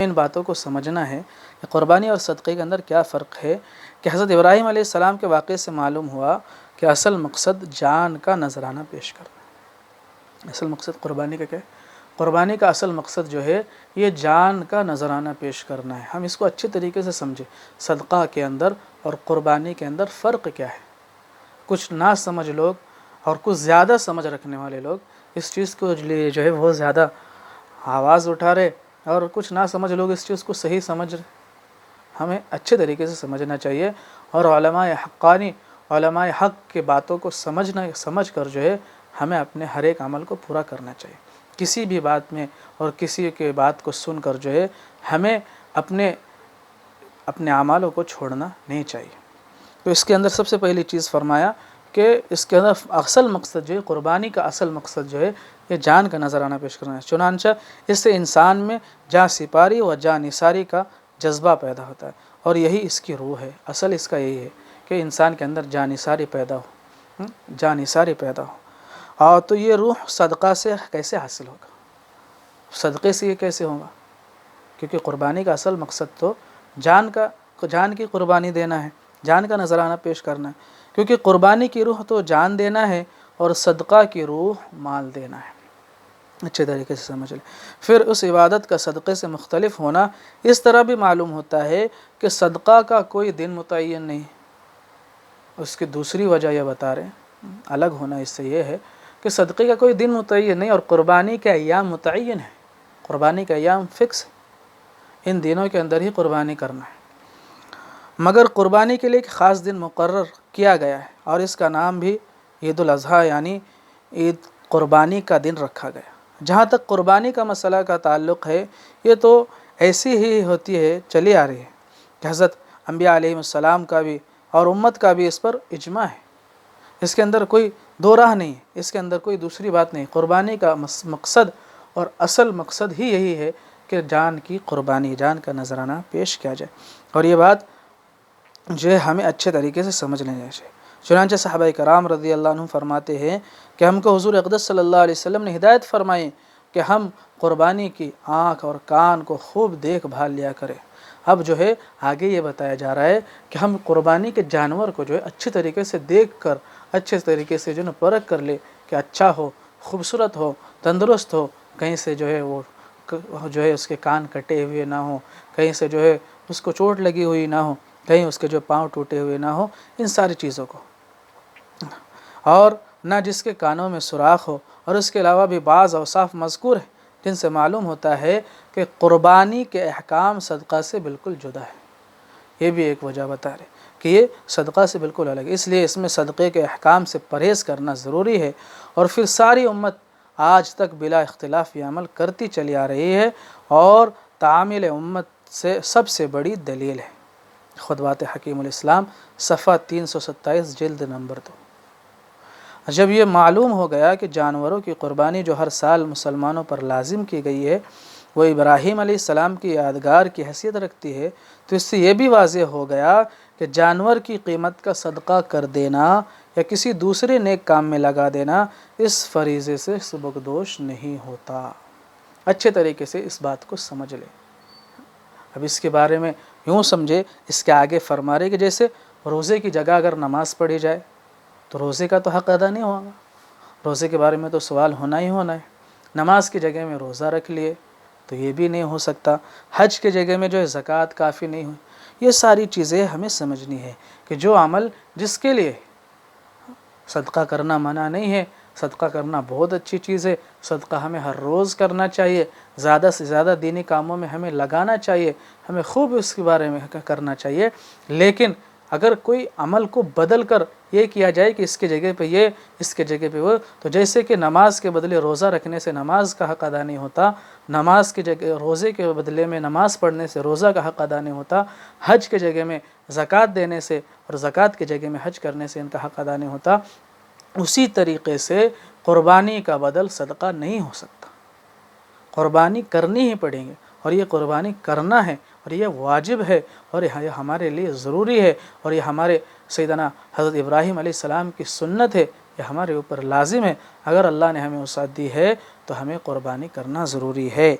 ان باتوں کو سمجھنا ہے کہ قربانی اور صدقے کے اندر کیا فرق ہے، کہ حضرت ابراہیم علیہ السلام کے واقعے سے معلوم ہوا کہ اصل مقصد جان کا نذرانہ پیش کرنا ہے۔ اصل مقصد قربانی کا کیا ہے؟ قربانی کا اصل مقصد جو ہے یہ جان کا نذرانہ پیش کرنا ہے۔ ہم اس کو اچھے طریقے سے سمجھیں، صدقہ کے اندر اور قربانی کے اندر فرق کیا ہے۔ کچھ نہ سمجھ لوگ اور کچھ زیادہ سمجھ رکھنے والے لوگ اس چیز کو لیے جو ہے وہ زیادہ آواز اٹھا رہے، اور کچھ نہ سمجھ لوگ اس چیز کو صحیح سمجھ رہے۔ ہمیں اچھے طریقے سے سمجھنا چاہیے، اور علماء حقانی، علماء حق کے باتوں کو سمجھ کر جو ہے ہمیں اپنے ہر ایک عمل کو پورا کرنا چاہیے۔ کسی بھی بات میں اور کسی کے بات کو سن کر جو ہے ہمیں اپنے اعمالوں کو چھوڑنا نہیں چاہیے۔ تو اس کے اندر سب سے پہلی چیز فرمایا کہ اس کے اندر اصل مقصد جو ہے، قربانی کا اصل مقصد جو ہے یہ جان کا نذرانہ پیش کرنا ہے۔ چنانچہ اس سے انسان میں جاں سپاری و جاں نثاری کا جذبہ پیدا ہوتا ہے، اور یہی اس کی روح ہے۔ اصل اس کا یہی ہے کہ انسان کے اندر جاں نثاری پیدا ہو، جاں نثاری پیدا ہو۔ اور تو یہ روح صدقہ سے کیسے حاصل ہوگا؟ صدقے سے یہ کیسے ہوگا؟ کیونکہ قربانی کا اصل مقصد تو جان کی قربانی دینا ہے، جان کا نذرانہ پیش کرنا ہے۔ کیونکہ قربانی کی روح تو جان دینا ہے، اور صدقہ کی روح مال دینا ہے۔ اچھے طریقے سے سمجھ لیں۔ پھر اس عبادت کا صدقے سے مختلف ہونا اس طرح بھی معلوم ہوتا ہے کہ صدقہ کا کوئی دن متعین نہیں۔ اس کی دوسری وجہ یہ بتا رہے ہیں، الگ ہونا اس سے یہ ہے کہ صدقے کا کوئی دن متعین نہیں، اور قربانی کے ایام متعین ہے۔ قربانی کے ایام فکس ہے، ان دنوں کے اندر ہی قربانی کرنا ہے۔ مگر قربانی کے لیے ایک خاص دن مقرر کیا گیا ہے، اور اس کا نام بھی عید الاضحیٰ یعنی عید قربانی کا دن رکھا گیا۔ جہاں تک قربانی کا مسئلہ کا تعلق ہے، یہ تو ایسی ہی ہوتی ہے، چلی آ رہی ہے کہ حضرت انبیاء علیہ السلام کا بھی اور امت کا بھی اس پر اجماع ہے۔ اس کے اندر کوئی دو راہ نہیں ہے، اس کے اندر کوئی دوسری بات نہیں۔ قربانی کا مقصد اور اصل مقصد ہی یہی ہے کہ جان کی قربانی، جان کا نذرانہ پیش کیا جائے، اور یہ بات جو ہے ہمیں اچھے طریقے سے سمجھ لینا چاہیے۔ چنانچہ صحابہ کرام رضی اللہ عنہ فرماتے ہیں کہ ہم کو حضور اقدس صلی اللہ علیہ وسلم نے ہدایت فرمائی کہ ہم قربانی کی آنکھ اور کان کو خوب دیکھ بھال لیا کریں۔ اب جو ہے آگے یہ بتایا جا رہا ہے کہ ہم قربانی کے جانور کو جو ہے اچھے طریقے سے دیکھ کر، اچھے طریقے سے جو ہے پرکھ کر لے کہ اچھا ہو، خوبصورت ہو، تندرست ہو، کہیں سے جو ہے وہ جو ہے اس کے کان کٹے ہوئے نہ ہوں، کہیں سے جو ہے اس کو چوٹ لگی ہوئی نہ ہو، کہیں اس کے جو پاؤں ٹوٹے ہوئے نہ ہو، ان ساری چیزوں کو، اور نہ جس کے کانوں میں سوراخ ہو۔ اور اس کے علاوہ بھی بعض اوصاف مذکور ہیں جن سے معلوم ہوتا ہے کہ قربانی کے احکام صدقہ سے بالکل جدا ہے۔ یہ بھی ایک وجہ بتا رہے کہ یہ صدقہ سے بالکل الگ ہے، اس لیے اس میں صدقے کے احکام سے پرہیز کرنا ضروری ہے، اور پھر ساری امت آج تک بلا اختلاف یہ عمل کرتی چلی آ رہی ہے، اور تعامل امت سے سب سے بڑی دلیل ہے خطبات حکیم الاسلام صفحہ 327 جلد نمبر 2۔ جب یہ معلوم ہو گیا کہ جانوروں کی قربانی جو ہر سال مسلمانوں پر لازم کی گئی ہے وہ ابراہیم علیہ السلام کی یادگار کی حیثیت رکھتی ہے، تو اس سے یہ بھی واضح ہو گیا کہ جانور کی قیمت کا صدقہ کر دینا یا کسی دوسرے نیک کام میں لگا دینا اس فریضے سے سبکدوش نہیں ہوتا۔ اچھے طریقے سے اس بات کو سمجھ لیں۔ اب اس کے بارے میں یوں سمجھے، اس کے آگے فرما رہے کہ جیسے روزے کی جگہ اگر نماز پڑھی جائے تو روزے کا تو حق ادا نہیں ہوگا، روزے کے بارے میں تو سوال ہونا ہی ہونا ہے۔ نماز کی جگہ میں روزہ رکھ لیے تو یہ بھی نہیں ہو سکتا۔ حج کے جگہ میں جو ہے زکوٰۃ کافی نہیں ہوئی۔ یہ ساری چیزیں ہمیں سمجھنی ہے کہ جو عمل جس کے لیے صدقہ کرنا منع نہیں ہے، صدقہ کرنا بہت اچھی چیز ہے، صدقہ ہمیں ہر روز کرنا چاہیے، زیادہ سے زیادہ دینی کاموں میں ہمیں لگانا چاہیے، ہمیں خوب اس کے بارے میں کرنا چاہیے۔ لیکن اگر کوئی عمل کو بدل کر یہ کیا جائے کہ اس کے جگہ پہ یہ، اس کے جگہ پہ وہ، تو جیسے کہ نماز کے بدلے روزہ رکھنے سے نماز کا حق ادا نہیں ہوتا، نماز کی جگہ روزے کے بدلے میں نماز پڑھنے سے روزہ کا حق ادا نہیں ہوتا، حج کے جگہ میں زکوٰۃ دینے سے اور زکوٰۃ کے جگہ میں حج کرنے سے ان کا حق ادا نہیں ہوتا، اسی طریقے سے قربانی کا بدل صدقہ نہیں ہو سکتا۔ قربانی کرنی ہی پڑیں گے، اور یہ قربانی کرنا ہے، اور یہ واجب ہے، اور یہ ہمارے لیے ضروری ہے، اور یہ ہمارے سیدنا حضرت ابراہیم علیہ السلام کی سنت ہے، یہ ہمارے اوپر لازم ہے۔ اگر اللہ نے ہمیں وسعت دی ہے تو ہمیں قربانی کرنا ضروری ہے۔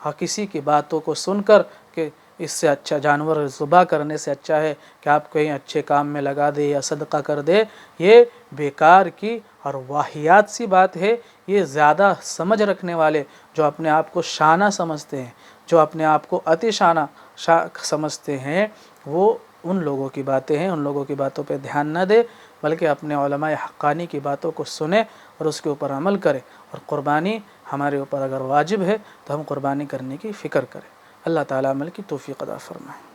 ہاں کسی کی باتوں کو سن کر کہ اس سے اچھا جانور ذبح کرنے سے اچھا ہے کہ آپ کہیں اچھے کام میں لگا دے یا صدقہ کر دے، یہ بیکار کی اور واہیات سی بات ہے۔ یہ زیادہ سمجھ رکھنے والے جو اپنے آپ کو شانہ سمجھتے ہیں، جو اپنے آپ کو اتی شانہ سمجھتے ہیں، وہ ان لوگوں کی باتیں ہیں۔ ان لوگوں کی باتوں پہ دھیان نہ دے، بلکہ اپنے علماء حقانی کی باتوں کو سنے اور اس کے اوپر عمل کرے، اور قربانی ہمارے اوپر اگر واجب ہے تو ہم قربانی کرنے کی فکر کریں۔ اللہ تعالیٰ عمل کی توفیق عطا فرمائے۔